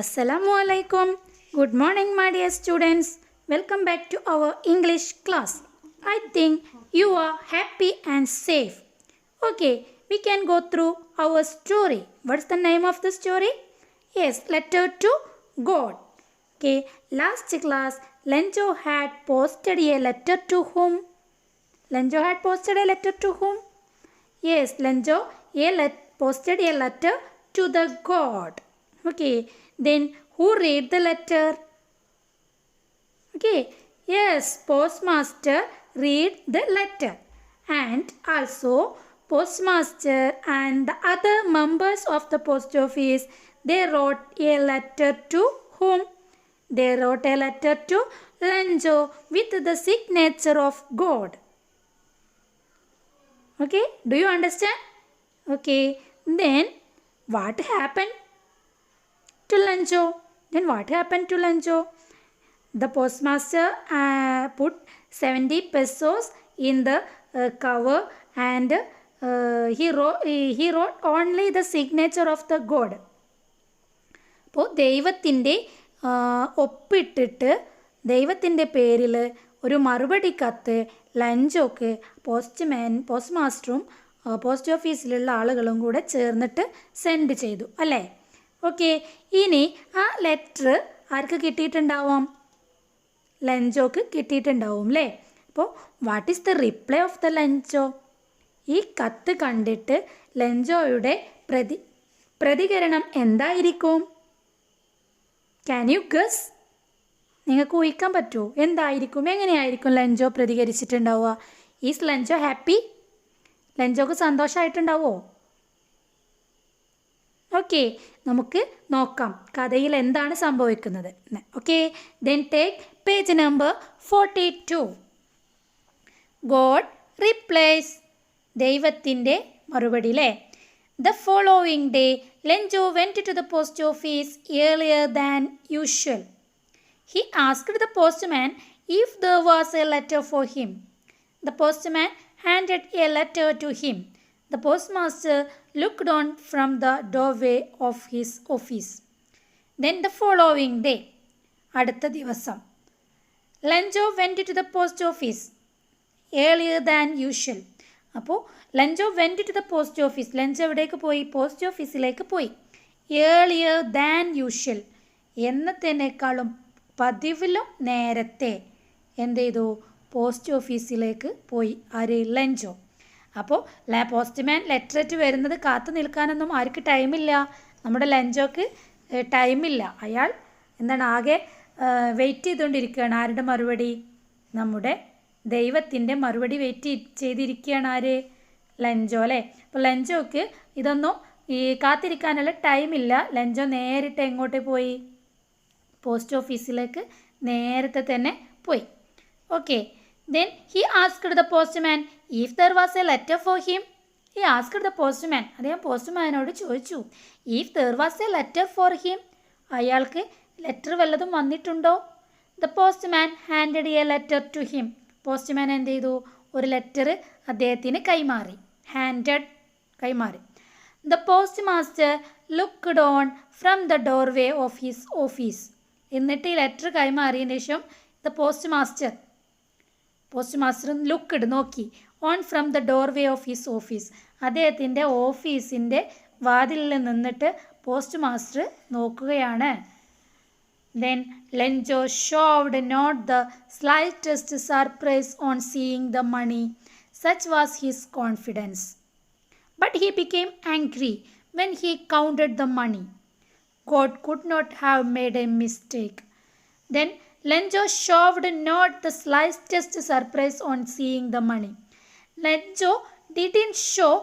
Assalamu alaikum. Good morning, my dear students. Welcome back to our English class. I think you are happy and safe. Okay, we can go through our story. What's the name of the story? Yes, Letter to God. Okay, last class, Lenjo had posted a letter to whom? Lenjo had posted a letter to whom? Yes, Lenjo posted a letter to the God. Okay, then who read the letter? Okay, yes, postmaster read the letter, and also postmaster and the other members of the post office, they wrote a letter to whom? They wrote a letter to Lenjo with the signature of God. Okay, do you understand? Okay, then what happened to Lenjo? Then what happened to Lenjo? The postmaster put 70 pesos in the cover, and he wrote only the signature of the God. അപ്പോൾ ദൈവത്തിൻ്റെ ഒപ്പിട്ടിട്ട് ദൈവത്തിൻ്റെ പേരിൽ ഒരു മറുപടി കത്ത് ലഞ്ചോക്ക് പോസ്റ്റ്മാസ്റ്ററും post ഓഫീസിലുള്ള ആളുകളും കൂടെ ചേർന്നിട്ട് സെൻഡ് ചെയ്തു അല്ലേ? ഓക്കെ, ഇനി ആ ലെറ്റർ ആർക്ക് കിട്ടിയിട്ടുണ്ടാവും? ലഞ്ചോക്ക് കിട്ടിയിട്ടുണ്ടാവും അല്ലേ? അപ്പോൾ what is the reply of the Lencho? ഈ കത്ത് കണ്ടിട്ട് ലഞ്ചോയുടെ പ്രതികരണം എന്തായിരിക്കും? Can you guess? നിങ്ങൾക്ക് ഊഹിക്കാൻ പറ്റുമോ എന്തായിരിക്കും? എങ്ങനെയായിരിക്കും ലഞ്ചോ പ്രതികരിച്ചിട്ടുണ്ടാവുക? Is Lencho happy? ലഞ്ചോക്ക് സന്തോഷമായിട്ടുണ്ടാവുമോ? ഓക്കെ, നമുക്ക് നോക്കാം കഥയിൽ എന്താണ് സംഭവിക്കുന്നത്. Okay, then take page number 42. God replies, ദൈവത്തിൻ്റെ മറുപടി അല്ലേ? The following day Lencho went to the post office earlier than usual. He asked the postman if there was a letter for him. The postman handed a letter to him. The postmaster looked on from the doorway of his office. Then the following day, അടുത്ത ദിവസം, Lenjo went to the post office earlier than usual. അപ്പോൾ Lencho went to the post office, Lencho എവിടേക്ക് പോയി? Post ഓഫീസിലേക്ക് പോയി. Earlier than usual, എന്നത്തേക്കാളും പതിവിലും നേരത്തെ എന്ത് ചെയ്തു? പോസ്റ്റ് ഓഫീസിലേക്ക് പോയി. ആര്? ലഞ്ചോ. അപ്പോൾ പോസ്റ്റ്മാൻ ലെറ്റർ വരുന്നത് കാത്തു നിൽക്കാനൊന്നും ആർക്ക് ടൈമില്ല. നമ്മുടെ ലഞ്ചോക്ക് ടൈമില്ല. അയാൾ എന്താണ് ആകെ വെയിറ്റ് ചെയ്തുകൊണ്ടിരിക്കുകയാണ്. ആരുടെ മറുപടി? നമ്മുടെ ദൈവത്തിൻ്റെ മറുപടി വെയിറ്റ് ചെയ്തിരിക്കുകയാണ്. ആര്? ലഞ്ചോ അല്ലേ? അപ്പോൾ ലഞ്ചോക്ക് ഇതൊന്നും കാത്തിരിക്കാനുള്ള ടൈമില്ല. ലഞ്ചോ നേരിട്ട് എങ്ങോട്ട് പോയി? പോസ്റ്റ് ഓഫീസിലേക്ക് നേരത്തെ തന്നെ പോയി. Okay, then he asked the postman if there was a letter for him. He asked the postman, അദ്ദേഹം പോസ്റ്റ്മാനോട് ചോദിച്ചു, if there was a letter for him, അയാൾക്ക് ലെറ്റർ വല്ലതും വന്നിട്ടുണ്ടോ? The postman handed a letter to him. Postman എന്ത് ചെയ്തു? ഒരു letter അദ്ദേഹത്തിന് കൈമാറി. ഹാൻഡഡ്, കൈമാറി. The post master looked on from the doorway of his office. എന്നിട്ട് ഈ ലെറ്റർ കൈമാറിയതിന് ശേഷം ദ പോസ്റ്റ് മാസ്റ്റർ ലുക്ക്ഡ്, നോക്കി, on from the doorway of his office, അദ്ദേഹത്തിൻ്റെ ഓഫീസിൻ്റെ വാതിലിൽ നിന്നിട്ട് പോസ്റ്റ് മാസ്റ്റർ നോക്കുകയാണ്. Then Lenjo showed not the slightest surprise on seeing the money. Such was his confidence. But he became angry when he counted the money. God could not have made a mistake. Then Lenjo showed not the slightest surprise on seeing the money. Lenjo didn't show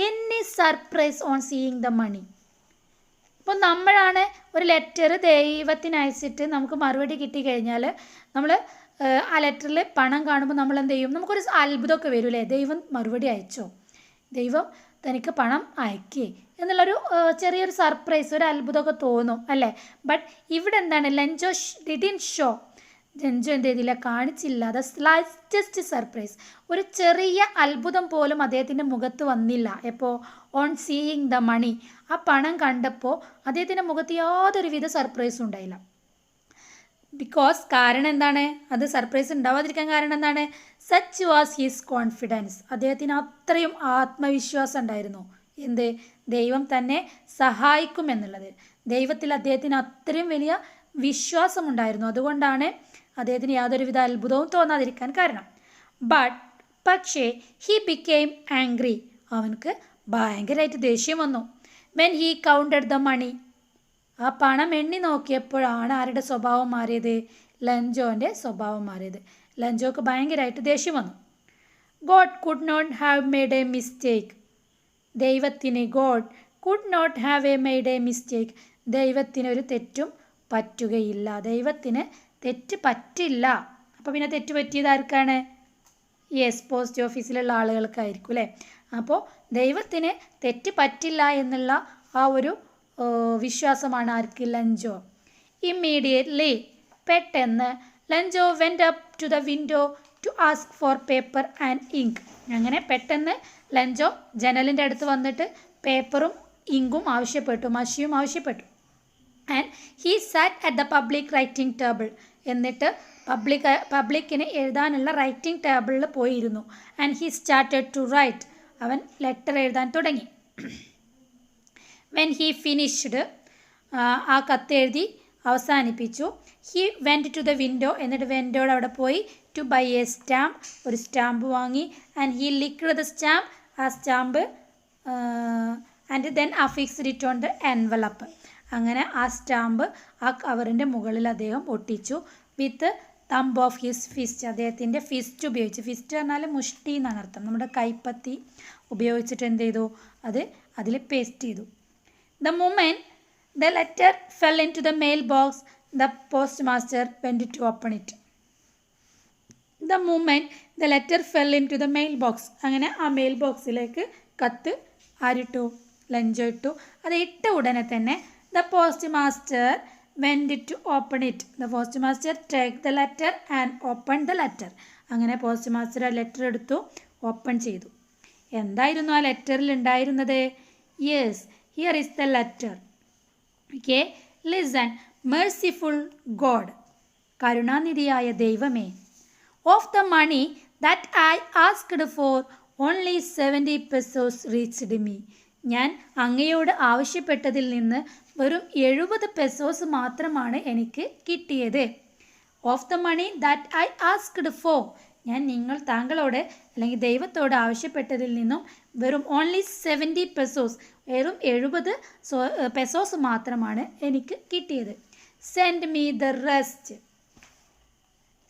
any surprise on seeing the money. ഇപ്പോൾ നമ്മളാണ് ഒരു letter ദൈവത്തിന് അയച്ചിട്ട് നമുക്ക് മറുപടി കിട്ടിക്കഴിഞ്ഞാൽ നമ്മൾ ആ ലെറ്ററിൽ പണം കാണുമ്പോൾ നമ്മൾ എന്ത് ചെയ്യും? നമുക്കൊരു അത്ഭുതമൊക്കെ വരില്ലേ? ദൈവം മറുപടി അയച്ചോ, ദൈവം തനിക്ക് പണം അയക്കേ എന്നുള്ളൊരു ചെറിയൊരു സർപ്രൈസ്, ഒരു അത്ഭുതമൊക്കെ തോന്നും അല്ലേ? ബട്ട് ഇവിടെ എന്താണ്? ലഞ്ചോ ഡിഡിൻ ഷോ ലഞ്ചോ എന്ത് ചെയ്തില്ല, കാണിച്ചില്ല. ദ സ്ലൈറ്റസ്റ്റ് സർപ്രൈസ്, ഒരു ചെറിയ അത്ഭുതം പോലും അദ്ദേഹത്തിൻ്റെ മുഖത്ത് വന്നില്ല. എപ്പോൾ? ഓൺ സീയിങ് ദ മണി, ആ പണം കണ്ടപ്പോൾ അദ്ദേഹത്തിൻ്റെ മുഖത്ത് യാതൊരുവിധ സർപ്രൈസും ഉണ്ടായില്ല. ബിക്കോസ് കാരണം എന്താണ്? അത് സർപ്രൈസ് ഉണ്ടാവാതിരിക്കാൻ കാരണം എന്താണ്? സച്ച് വാസ് ഹിസ് കോൺഫിഡൻസ്, അദ്ദേഹത്തിന് അത്രയും ആത്മവിശ്വാസം ഉണ്ടായിരുന്നു. എന്ത്? ദൈവം തന്നെ സഹായിക്കുമെന്നുള്ളത്. ദൈവത്തിൽ അദ്ദേഹത്തിന് അത്രയും വലിയ വിശ്വാസമുണ്ടായിരുന്നു. അതുകൊണ്ടാണ് അദ്ദേഹത്തിന് യാതൊരുവിധ അത്ഭുതവും തോന്നാതിരിക്കാൻ കാരണം. പക്ഷേ ഹി ബിക്കെയിം ആംഗ്രി, അവനക്ക് ഭയങ്കരമായിട്ട് ദേഷ്യം വന്നു. When he counted the money, ആ പണം എണ്ണി നോക്കിയപ്പോഴാണ് ആരുടെ സ്വഭാവം മാറിയത്? ലഞ്ചോൻ്റെ സ്വഭാവം മാറിയത്. ലഞ്ചോക്ക് ഭയങ്കരമായിട്ട് ദേഷ്യം വന്നു. God could not have made a mistake, ദൈവത്തിന് God could not have made a mistake, ദൈവത്തിന് ഒരു തെറ്റും പറ്റുകയില്ല, ദൈവത്തിന് തെറ്റ് പറ്റില്ല. അപ്പോൾ പിന്നെ തെറ്റ് പറ്റിയത് ആർക്കാണ്? യെസ്, പോസ്റ്റ് ഓഫീസിലുള്ള ആളുകൾക്കായിരിക്കും അല്ലേ. അപ്പോൾ ദൈവത്തിന് തെറ്റ് പറ്റില്ല എന്നുള്ള ആ ഒരു വിശ്വാസമാണ് ആർക്ക്? ലഞ്ചോ. ഇമ്മീഡിയറ്റ്ലി, പെട്ടെന്ന്, Lencho went up to the window to ask for paper and ink. അങ്ങനെ പെട്ടെന്ന് ലഞ്ചോ ജനലിൻ്റെ അടുത്ത് വന്നിട്ട് പേപ്പറും ഇങ്കും ആവശ്യപ്പെട്ടു, മഷിയും ആവശ്യപ്പെട്ടു. And he sat at the public writing table, എന്നിട്ട് പബ്ലിക്കിന് എഴുതാനുള്ള റൈറ്റിംഗ് ടേബിളിൽ പോയിരുന്നു. And he started to write, അവൻ ലെറ്റർ എഴുതാൻ തുടങ്ങി. വെൻ ഹീ ഫിനിഷ്ഡ്, ആ കത്ത് എഴുതി അവസാനിപ്പിച്ചു. He went to the window, എന്നിട്ട് വിൻഡോയുടെ അവിടെ പോയി ടു ബൈ എ സ്റ്റാമ്പ്, ഒരു സ്റ്റാമ്പ് വാങ്ങി. And he licked the stamp, ആ stamp and then affixed it on the envelope. അങ്ങനെ ആ സ്റ്റാമ്പ് ആ കവറിൻ്റെ മുകളിൽ അദ്ദേഹം ഒട്ടിച്ചു. വിത്ത് തമ്പ് ഓഫ് ഹിസ് ഫിസ്റ്റ്, അദ്ദേഹത്തിൻ്റെ ഫിസ്റ്റ് ഉപയോഗിച്ച്, ഫിസ്റ്റ് പറഞ്ഞാൽ മുഷ്ടി എന്നാണ് അർത്ഥം, നമ്മുടെ കൈപ്പത്തി ഉപയോഗിച്ചിട്ട് എന്ത് ചെയ്തു? അത് അതിൽ പേസ്റ്റ് ചെയ്തു. The moment the letter fell into the mail box, the postmaster went to open it. The moment the letter fell into the mail box, അങ്ങനെ ആ മെയിൽ ബോക്സിലേക്ക് കത്ത് ആരിട്ടു? ലഞ്ചോ ഇട്ടു. അത് ഇട്ട ഉടനെ തന്നെ the postmaster went to open it. The postmaster took the letter and opened the letter. അങ്ങനെ പോസ്റ്റ് മാസ്റ്റർ ആ ലെറ്റർ എടുത്തു, ഓപ്പൺ ചെയ്തു. എന്തായിരുന്നു ആ ലെറ്ററിൽ ഉണ്ടായിരുന്നത്? Yes, here is the letter. Okay, listen. Merciful God, കരുണാനിധിയായ ദൈവമേ, of the money that I asked for, only 70 pesos reached me. ഞാൻ അങ്ങയോട് ആവശ്യപ്പെട്ടതിൽ നിന്ന് വെറും 70 പെസോസ് മാത്രമാണ് എനിക്ക് കിട്ടിയത്. Of the money that I asked for, ഞാൻ താങ്കളോട് അല്ലെങ്കിൽ ദൈവത്തോട് ആവശ്യപ്പെട്ടതിൽ നിന്നും വെറും ഓൺലി 70 പെസോസ്, വെറും 70 പെസോസ് മാത്രമാണ് എനിക്ക് കിട്ടിയത്. Send me the rest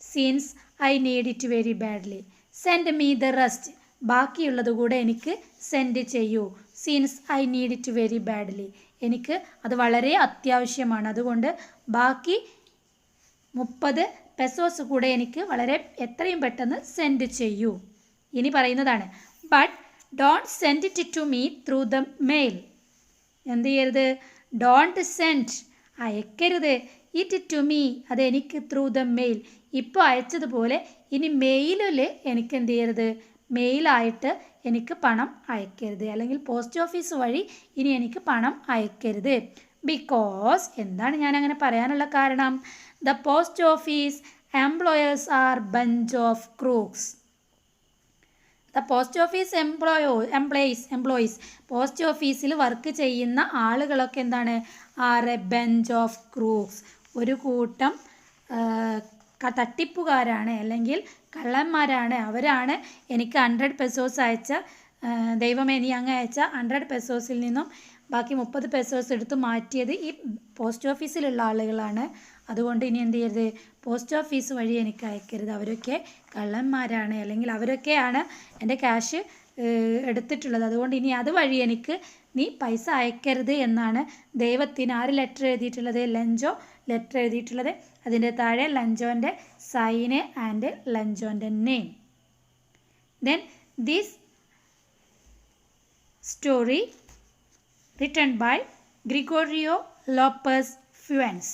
since I need it very badly. Send me the rest, ബാക്കിയുള്ളത് കൂടെ എനിക്ക് സെൻഡ് ചെയ്യൂ. Since I need it very badly, എനിക്ക് അത് വളരെ അത്യാവശ്യമാണ്, അതുകൊണ്ട് ബാക്കി 30 പെസോസ് കൂടെ എനിക്ക് വളരെ എത്രയും പെട്ടെന്ന് സെൻഡ് ചെയ്യൂ. ഇനി പറയുന്നതാണ്, but don't send it to me through the mail. എന്ത് ചെയ്യരുത്? ഡോണ്ട് സെൻഡ്, അയക്കരുത്. ഇറ്റ് ടു മീ, അത് എനിക്ക് ത്രൂ ദ മെയിൽ, ഇപ്പോൾ അയച്ചതുപോലെ ഇനി മെയിലിൽ എനിക്ക് എന്ത് ചെയ്യരുത്? മെയിലായിട്ട് എനിക്ക് പണം അയക്കരുത്, അല്ലെങ്കിൽ പോസ്റ്റ് ഓഫീസ് വഴി ഇനി എനിക്ക് പണം അയക്കരുത്. ബിക്കോസ്, എന്താണ് ഞാൻ അങ്ങനെ പറയാനുള്ള കാരണം? The post office employers are bunch of crooks. The post office employees post ഓഫീസിൽ വർക്ക് ചെയ്യുന്ന ആളുകളൊക്കെ എന്താണ്? Are a bunch of crooks, ഒരു കൂട്ടം തട്ടിപ്പുകാരാണ്, അല്ലെങ്കിൽ കള്ളന്മാരാണ്. അവരാണ് എനിക്ക് 100 പെസോസ് അയച്ച, ദൈവമേ നീ അങ്ങ് അയച്ച 100 പെസോസിൽ നിന്നും ബാക്കി 30 പെസോസ് എടുത്ത് മാറ്റിയത് ഈ പോസ്റ്റ് ഓഫീസിലുള്ള ആളുകളാണ്. അതുകൊണ്ട് ഇനി എന്ത് ചെയ്യരുത്? പോസ്റ്റ് ഓഫീസ് വഴി എനിക്ക് അയക്കരുത്, അവരൊക്കെ കള്ളന്മാരാണ്, അല്ലെങ്കിൽ അവരൊക്കെയാണ് എൻ്റെ ക്യാഷ് എടുത്തിട്ടുള്ളത്, അതുകൊണ്ട് ഇനി അതുവഴി എനിക്ക് നീ പൈസ അയക്കരുത് എന്നാണ് ദൈവത്തിന് ആര് ലെറ്റർ എഴുതിയിട്ടുള്ളത്? ലഞ്ചോ ലെറ്റർ എഴുതിയിട്ടുള്ളത്. അതിൻ്റെ താഴെ ലഞ്ചോൻ്റെ സൈന് ആൻഡ് ലഞ്ചോൻ്റെ name. Then this story written by Gregorio Lopez Fuentes.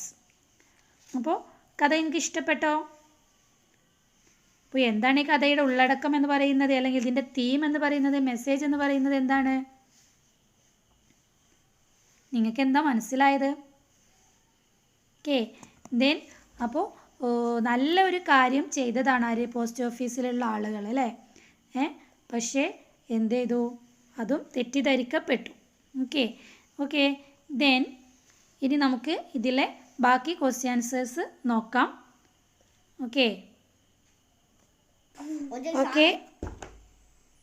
അപ്പോൾ കഥ എനിക്ക് ഇഷ്ടപ്പെട്ടോ? അപ്പോൾ എന്താണ് ഈ കഥയുടെ ഉള്ളടക്കം എന്ന് പറയുന്നത്, അല്ലെങ്കിൽ ഇതിൻ്റെ തീം എന്ന് പറയുന്നത്, മെസ്സേജ് എന്ന് പറയുന്നത് എന്താണ്? നിങ്ങൾക്ക് എന്താ മനസ്സിലായത്? ഓക്കെ, ദെൻ അപ്പോൾ നല്ലൊരു കാര്യം ചെയ്തതാണ് ആര്? പോസ്റ്റ് ഓഫീസിലുള്ള ആളുകൾ അല്ലേ? പക്ഷേ എന്ത് ചെയ്തു? അതും തെറ്റിദ്ധരിക്കപ്പെട്ടു. ഓക്കെ ദെൻ ഇനി നമുക്ക് ഇതിലെ ബാക്കി ക്വസ്റ്റ്യൻ ആൻസേഴ്സ് നോക്കാം. ഓക്കെ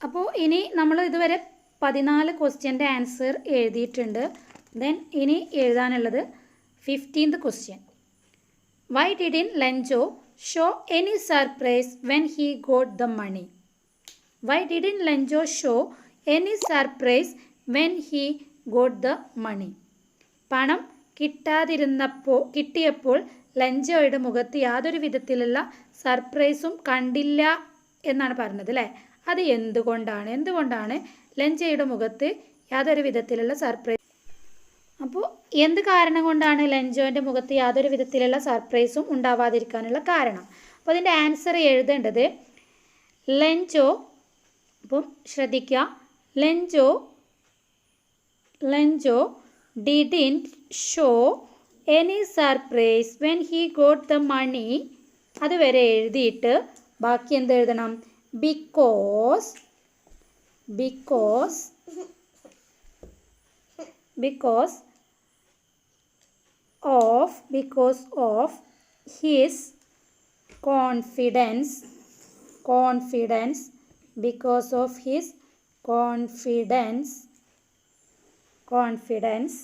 അപ്പോൾ ഇനി നമ്മൾ ഇതുവരെ 14 ക്വസ്റ്റ്യൻ്റെ ആൻസർ എഴുതിയിട്ടുണ്ട്. ദെൻ ഇനി എഴുതാനുള്ളത് 15th question. Why didn't Lenjo show any surprise when he got the money? Why didn't Lenjo show any surprise when he got the money? പണം കിട്ടിയപ്പോൾ ലെഞ്ചോയുടെ മുഖത്ത് യാതൊരു വിധത്തിലുള്ള സർപ്രൈസും കണ്ടില്ല എന്നാണ് പറഞ്ഞത് അല്ലേ? അത് എന്തുകൊണ്ടാണ് ലെഞ്ചോയുടെ മുഖത്ത് യാതൊരു വിധത്തിലുള്ള സർപ്രൈസ്? അപ്പോൾ എന്ത് കാരണം കൊണ്ടാണ് ലെഞ്ചോൻ്റെ മുഖത്ത് യാതൊരു വിധത്തിലുള്ള സർപ്രൈസും ഉണ്ടാവാതിരിക്കാനുള്ള കാരണം? അപ്പോൾ അതിൻ്റെ ആൻസർ എഴുതേണ്ടത് ലെഞ്ചോ, അപ്പം ശ്രദ്ധിക്കുക, Lencho didn't show any surprise when he got the money. അതുവരെ എഴുതിയിട്ട് ബാക്കി എന്ത് എഴുതണം? because of his confidence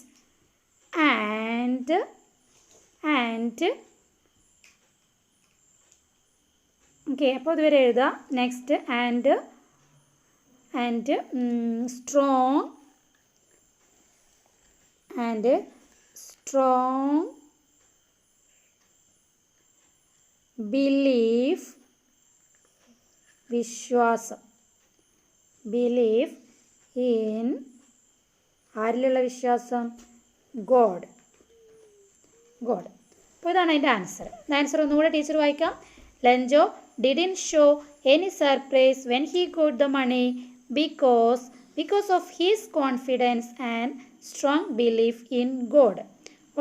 and okay, അപ്പോൾ ഇതുവരെ എഴുതാം. നെക്സ്റ്റ് ആൻഡ് strong belief, വിശ്വാസം, ബിലീഫ് ഇൻ ആരിലുള്ള വിശ്വാസം? ഗോഡ്. അപ്പോൾ ഇതാണ് അതിൻ്റെ ആൻസർ. ആൻസർ ഒന്നുകൂടെ ടീച്ചർ വായിക്കാം. Lencho didn't show any surprise when he got the money because of his confidence and strong belief in God.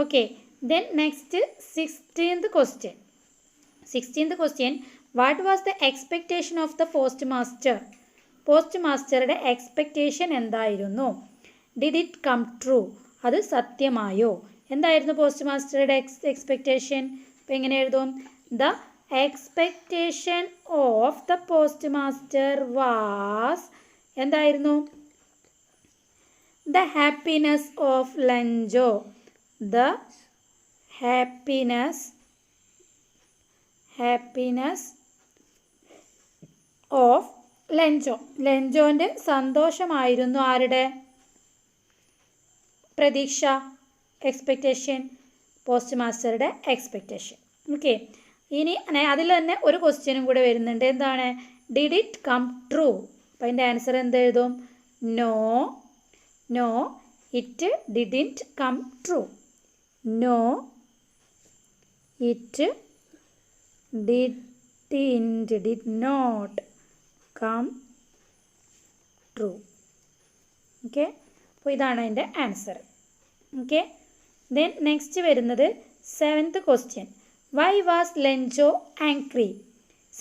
Okay, then next 16th question. What was the expectation of the postmaster? പോസ്റ്റ്മാസ്റ്ററുടെ expectation എന്തായിരുന്നു? Did it come true? അത് സത്യമായോ? എന്തായിരുന്നു പോസ്റ്റ്മാസ്റ്ററുടെ expectation? അപ്പോൾ എങ്ങനെ എഴുതും? The expectation of the postmaster was എന്തായിരുന്നു? The happiness of Lencho. The happiness of ലെഞ്ചോൻ്റെ സന്തോഷമായിരുന്നു ആരുടെ പ്രതീക്ഷ? Expectation, പോസ്റ്റ്മാസ്റ്ററുടെ expectation. ഓക്കെ, ഇനി അതിൽ തന്നെ ഒരു ക്വസ്റ്റ്യനും കൂടെ വരുന്നുണ്ട്. എന്താണ്? Did it come true? അപ്പോൾ അതിൻ്റെ ആൻസർ എന്തെഴുതും? No, it didn't come true. No, it did not come true. Okay, അപ്പോൾ ഇതാണ് അതിൻ്റെ ആൻസർ. ഓക്കെ, ദെൻ നെക്സ്റ്റ് വരുന്നത് 7th question. Why was Lencho angry?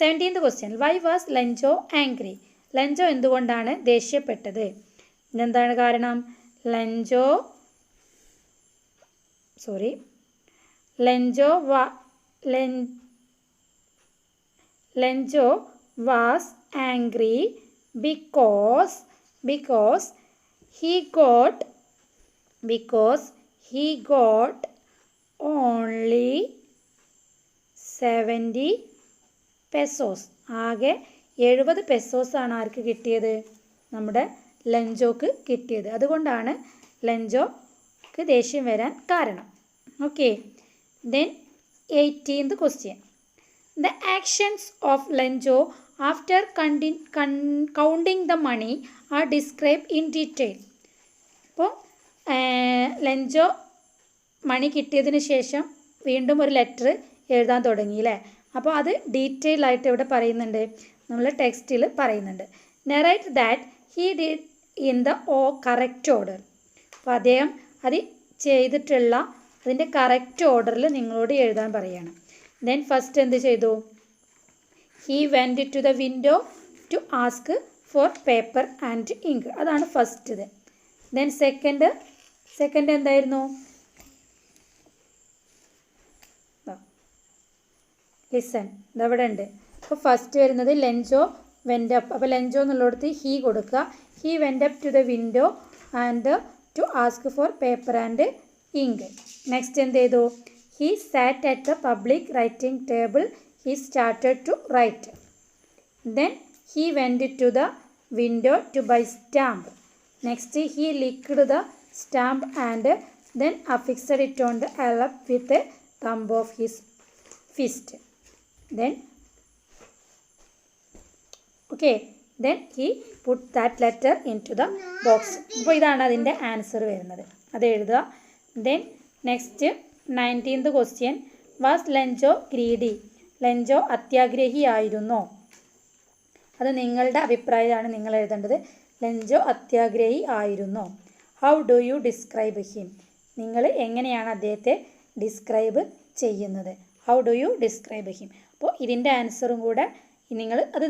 17th question. Why was Lencho angry? Lencho എന്തുകൊണ്ടാണ് ദേഷ്യപ്പെട്ടത്? എന്താണ് കാരണം? Lenjo was angry because he got only 70 pesos. ആകെ 70 പെസോസാണ് ആർക്ക് കിട്ടിയത്? നമ്മുടെ ലെഞ്ചോക്ക് കിട്ടിയത്. അതുകൊണ്ടാണ് ലെഞ്ചോക്ക് ദേഷ്യം വരാൻ കാരണം. Okay, then 18th question. The actions of Lenjo after counting the money are described in detail. അപ്പോൾ ലെഞ്ചോ മണി കിട്ടിയതിന് ശേഷം വീണ്ടും ഒരു ലെറ്റർ എഴുതാൻ തുടങ്ങി അല്ലേ? അപ്പോൾ അത് ഡീറ്റെയിൽ ആയിട്ട് ഇവിടെ പറയുന്നുണ്ട്, നമ്മൾ ടെക്സ്റ്റിൽ പറയുന്നുണ്ട്. Narrate that he did in the correct order. അപ്പോൾ അദ്ദേഹം അത് ചെയ്തിട്ടുള്ള അതിൻ്റെ കറക്റ്റ് ഓർഡറിൽ നിങ്ങളോട് എഴുതാൻ പറയുകയാണ്. ദെൻ ഫസ്റ്റ് എന്ത് ചെയ്തു? He went to the window to ask for paper and ink. അതാണ് ഫസ്റ്റത്. ദെൻ സെക്കൻഡ് എന്തായിരുന്നു? ലിസൺ, ഇതവിടെ ഉണ്ട്. അപ്പോൾ ഫസ്റ്റ് വരുന്നത് ലെഞ്ചോ വെൻ്റ് അപ്പ്. അപ്പോൾ ലെഞ്ചോ എന്നുള്ളിടത്ത് ഹീ കൊടുക്കുക. He went up to the window and to ask for paper and ink. Next എന്ത് ചെയ്തു? He sat at the public writing table. He started to write. Then he went to the window to buy stamp. Next he licked the stamp and then affixed it on the envelope with a thumb of his fist. Then he put that letter into the box. അപ്പോൾ ഇതാണ് അതിൻ്റെ answer വരുന്നത്, അത് എഴുതുക. Then next 19th question. Was Lencho greedy? Lencho അത്യാഗ്രഹിയായിരുന്നോ? അത് നിങ്ങളുടെ അഭിപ്രായമാണ് നിങ്ങൾ എഴുതേണ്ടത്. ലെഞ്ചോ അത്യാഗ്രഹി ആയിരുന്നോ? How do you describe him? നിങ്ങൾ എങ്ങനെയാണ് അദ്ദേഹത്തെ ഡിസ്ക്രൈബ് ചെയ്യുന്നത്? How do you describe him? അപ്പോൾ ഇതിൻ്റെ ആൻസറും കൂടെ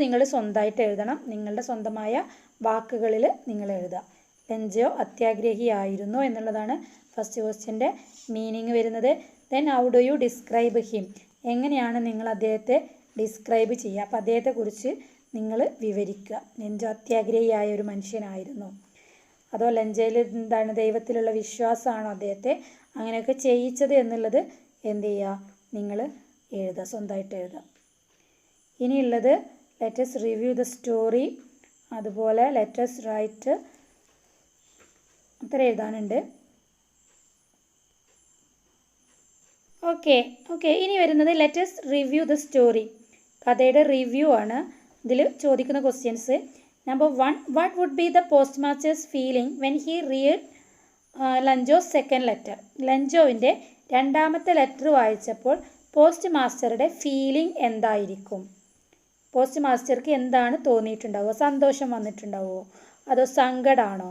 നിങ്ങൾ സ്വന്തമായിട്ട് എഴുതണം. നിങ്ങളുടെ സ്വന്തമായ വാക്കുകളിൽ നിങ്ങൾ എഴുതുക. ലെഞ്ചോ അത്യാഗ്രഹിയായിരുന്നോ എന്നുള്ളതാണ് ഫസ്റ്റ് ക്വസ്റ്റ്യൻ്റെ മീനിങ് വരുന്നത്. Then how do you describe him? എങ്ങനെയാണ് നിങ്ങൾ അദ്ദേഹത്തെ ഡിസ്ക്രൈബ് ചെയ്യുക? അപ്പോൾ അദ്ദേഹത്തെക്കുറിച്ച് നിങ്ങൾ വിവരിക്കുക. ലെഞ്ചോ അത്യാഗ്രഹിയായ ഒരു മനുഷ്യനായിരുന്നു, അതോ ലെഞ്ചയിൽ എന്താണ് ദൈവത്തിലുള്ള വിശ്വാസമാണോ അദ്ദേഹത്തെ അങ്ങനെയൊക്കെ ചെയ്യിച്ചത് എന്നുള്ളത് എന്ത് ചെയ്യുക? നിങ്ങൾ എഴുതുക, സ്വന്തമായിട്ട് എഴുതുക. ഇനിയുള്ളത് ലെറ്റസ് റിവ്യൂ ദ സ്റ്റോറി, അതുപോലെ ലെറ്റസ് റൈറ്റ്, അത്ര എഴുതാനുണ്ട്. ഓക്കെ ഇനി വരുന്നത് ലെറ്റസ് റിവ്യൂ ദ സ്റ്റോറി, കഥയുടെ റിവ്യൂ ആണ്. ഇതിൽ ചോദിക്കുന്ന questions. Number 1, what would be the post master's feeling when he read Lencho's second letter? ലഞ്ചോവിൻ്റെ രണ്ടാമത്തെ ലെറ്റർ വായിച്ചപ്പോൾ പോസ്റ്റ് മാസ്റ്ററുടെ ഫീലിംഗ് എന്തായിരിക്കും? പോസ്റ്റ് മാസ്റ്റർക്ക് എന്താണ് തോന്നിയിട്ടുണ്ടാവുക? സന്തോഷം വന്നിട്ടുണ്ടാവുമോ, അതോ സങ്കടമാണോ,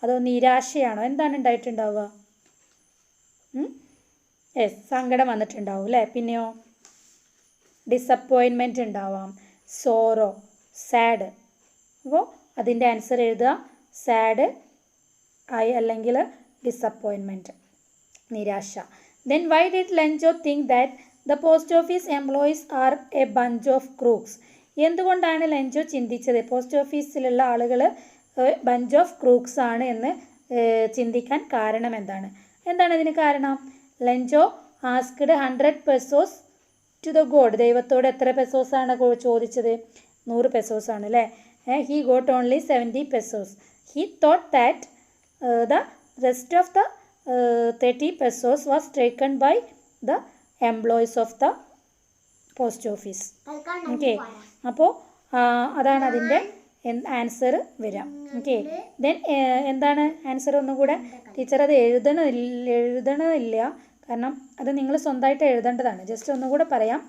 അതോ നിരാശയാണോ? എന്താണ് ഉണ്ടായിട്ടുണ്ടാവുക? സങ്കടം വന്നിട്ടുണ്ടാവും അല്ലേ. പിന്നെയോ ഡിസപ്പോയിൻമെൻറ്റ് ഉണ്ടാവാം, സോറോ, സാഡ്. അപ്പോൾ അതിൻ്റെ ആൻസർ എഴുതുക. സാഡ് ആയി അല്ലെങ്കിൽ ഡിസപ്പോയിൻമെൻറ്റ്, നിരാശ. Then why did Lencho think that the post office employees R a bunch of Crookes? എന്തുകൊണ്ടാണ് ലെഞ്ചോ ചിന്തിച്ചത് പോസ്റ്റ് ഓഫീസിലുള്ള ആളുകൾ ബഞ്ച് ഓഫ് ക്രൂക്സ് ആണ് എന്ന് ചിന്തിക്കാൻ കാരണം എന്താണ്? എന്താണ് ഇതിന് കാരണം? Lencho asked 100 pesos to the God. ദൈവത്തോട് എത്ര പെസോസാണ് ചോദിച്ചത്? 100 pesos ആണ് അല്ലേ. He got only 70 pesos. He thought that the rest of the 30 pesos was taken by the employees of the post office. Okay, അപ്പോൾ അതാണ് അതിൻ്റെ ആൻസർ വരാം. ഓക്കെ, ദെൻ എന്താണ് ആൻസർ? ഒന്നുകൂടെ ടീച്ചർ അത് എഴുതണമില്ല, കാരണം അത് നിങ്ങൾ സ്വന്തമായിട്ട് എഴുതേണ്ടതാണ്. ജസ്റ്റ് ഒന്നുകൂടെ പറയാം.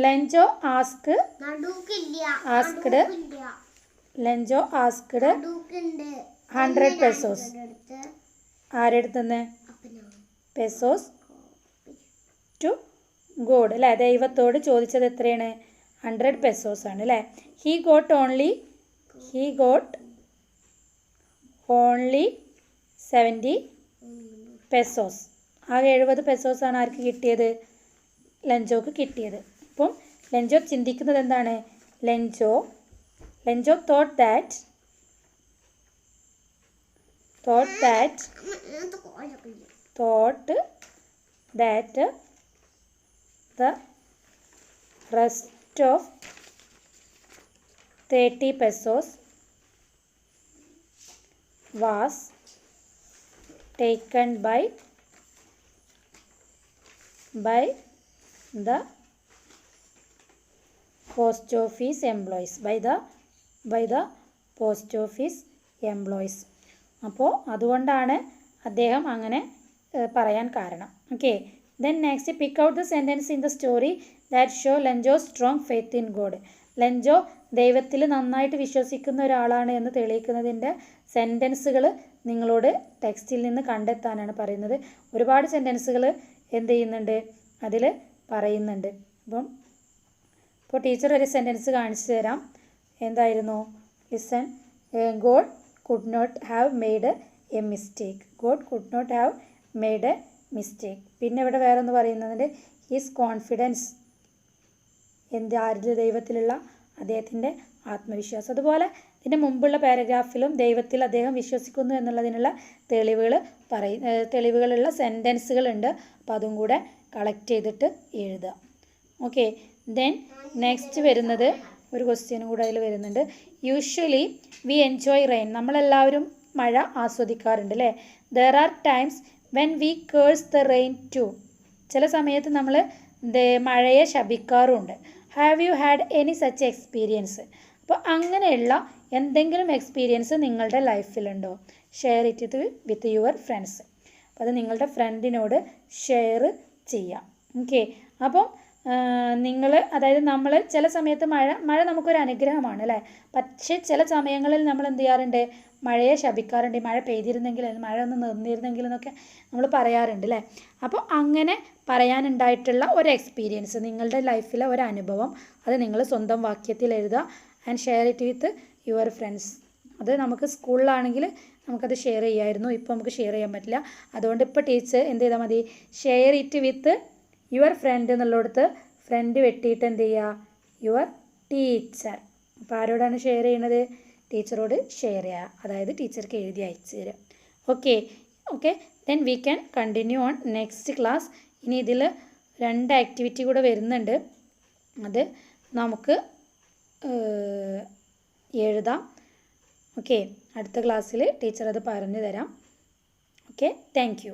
Lencho asked 100 pesos. ആരെടുത്തുനിന്ന്? പെസോസ് ടു ഗോഡ് അല്ലേ. ദൈവത്തോട് ചോദിച്ചത് എത്രയാണ്? 100 pesos ആണ് അല്ലേ. He got only 70 pesos. ആകെ 70 pesos ആണ് ആർക്ക് കിട്ടിയത്? ലെഞ്ചോക്ക് കിട്ടിയത്. അപ്പം ലെഞ്ചോ ചിന്തിക്കുന്നത് എന്താണ്? Lencho thought that the rest of 30 pesos was taken by the post office employees. by the post office employees. അപ്പോൾ അതുകൊണ്ടാണ് അദ്ദേഹം അങ്ങനെ പറയാൻ കാരണം. Okay, Then next, pick out the sentence in the story that show Lenjo's strong faith in God. Lencho ദൈവത്തിൽ നന്നായിട്ട് വിശ്വസിക്കുന്ന ഒരാളാണ് എന്ന് തെളിയിക്കുന്നതിൻ്റെ സെൻറ്റൻസുകൾ നിങ്ങളോട് ടെക്സ്റ്റിൽ നിന്ന് കണ്ടെത്താനാണ് പറയുന്നത്. ഒരുപാട് സെൻറ്റൻസുകൾ എന്ത് ചെയ്യുന്നുണ്ട്, അതിൽ പറയുന്നുണ്ട്. ഇപ്പോൾ ടീച്ചർ ഒരു സെൻറ്റൻസ് കാണിച്ചു തരാം. എന്തായിരുന്നു? Listen, God could not have made a mistake. God could not have made a mistake. പിന്നെ ഇവിടെ വേറെ ഒന്ന് പറയുന്നുണ്ട്, ഹിസ് കോൺഫിഡൻസ്, ആരിൽ? ദൈവത്തിലുള്ള അദ്ദേഹത്തിൻ്റെ ആത്മവിശ്വാസം. അതുപോലെ ഇതിൻ്റെ മുമ്പുള്ള പാരഗ്രാഫിലും ദൈവത്തിൽ അദ്ദേഹം വിശ്വസിക്കുന്നു എന്നുള്ളതിനുള്ള തെളിവുകളുള്ള സെൻറ്റൻസുകളുണ്ട്. അപ്പോൾ അതും കൂടെ കളക്ട് ചെയ്തിട്ട് എഴുതുക. ഓക്കെ, ദെൻ നെക്സ്റ്റ് വരുന്നത് ഒരു ക്വസ്റ്റ്യനും കൂടെ അതിൽ വരുന്നുണ്ട്. Usually we enjoy rain. നമ്മളെല്ലാവരും മഴ ആസ്വദിക്കാറുണ്ട് അല്ലേ? There are times when we curse the rain too. ചില സമയത്ത് നമ്മൾ മഴയെ ശപിക്കാറുമുണ്ട്. Have you had any such experience? അപ്പോൾ അങ്ങനെയുള്ള എന്തെങ്കിലും എക്സ്പീരിയൻസ് നിങ്ങളുടെ ലൈഫിലുണ്ടോ? Share it with your friends. അപ്പോൾ അത് നിങ്ങളുടെ ഫ്രണ്ടിനോട് ഷെയർ ചെയ്യാം. ഓക്കെ, അപ്പം അതായത് നമ്മൾ ചില സമയത്ത് മഴ നമുക്കൊരു അനുഗ്രഹമാണ് അല്ലേ? പക്ഷേ ചില സമയങ്ങളിൽ നമ്മൾ എന്ത് ചെയ്യാറുണ്ട്? മഴയെ ശപിക്കാറുണ്ട്. മഴ പെയ്തിരുന്നെങ്കിൽ, മഴ ഒന്ന് നിന്നിരുന്നെങ്കിൽ എന്നൊക്കെ നമ്മൾ പറയാറുണ്ട് അല്ലേ? അപ്പോൾ അങ്ങനെ പറയാനുണ്ടായിട്ടുള്ള ഒരു എക്സ്പീരിയൻസ്, നിങ്ങളുടെ ലൈഫിലെ ഒരു അനുഭവം, അത് നിങ്ങൾ സ്വന്തം വാക്യത്തിൽ എഴുതുക and share it with your friends. അത് നമുക്ക് സ്കൂളിലാണെങ്കിൽ നമുക്കത് ഷെയർ ചെയ്യാമായിരുന്നു. ഇപ്പോൾ നമുക്ക് ഷെയർ ചെയ്യാൻ പറ്റില്ല. അതുകൊണ്ട് ഇപ്പോൾ ടീച്ചർ എന്ത് ചെയ്താൽ മതി? Share it with your friend എന്നുള്ളിടത്ത് ഫ്രണ്ട് വെട്ടിയിട്ട് എന്ത് ചെയ്യുക? Your teacher. അപ്പോൾ ആരോടാണ് ഷെയർ ചെയ്യണത്? ടീച്ചറോട് ഷെയർ ചെയ്യുക. അതായത് ടീച്ചർക്ക് എഴുതി അയച്ചു തരും. Okay, then we can continue on next class. ഇനി ഇതിൽ 2 ആക്ടിവിറ്റി കൂടെ വരുന്നുണ്ട്. അത് നമുക്ക് എഴുതാം. ഓക്കെ, അടുത്ത ക്ലാസ്സിൽ ടീച്ചർ അത് പറഞ്ഞു തരാം. Okay, thank you.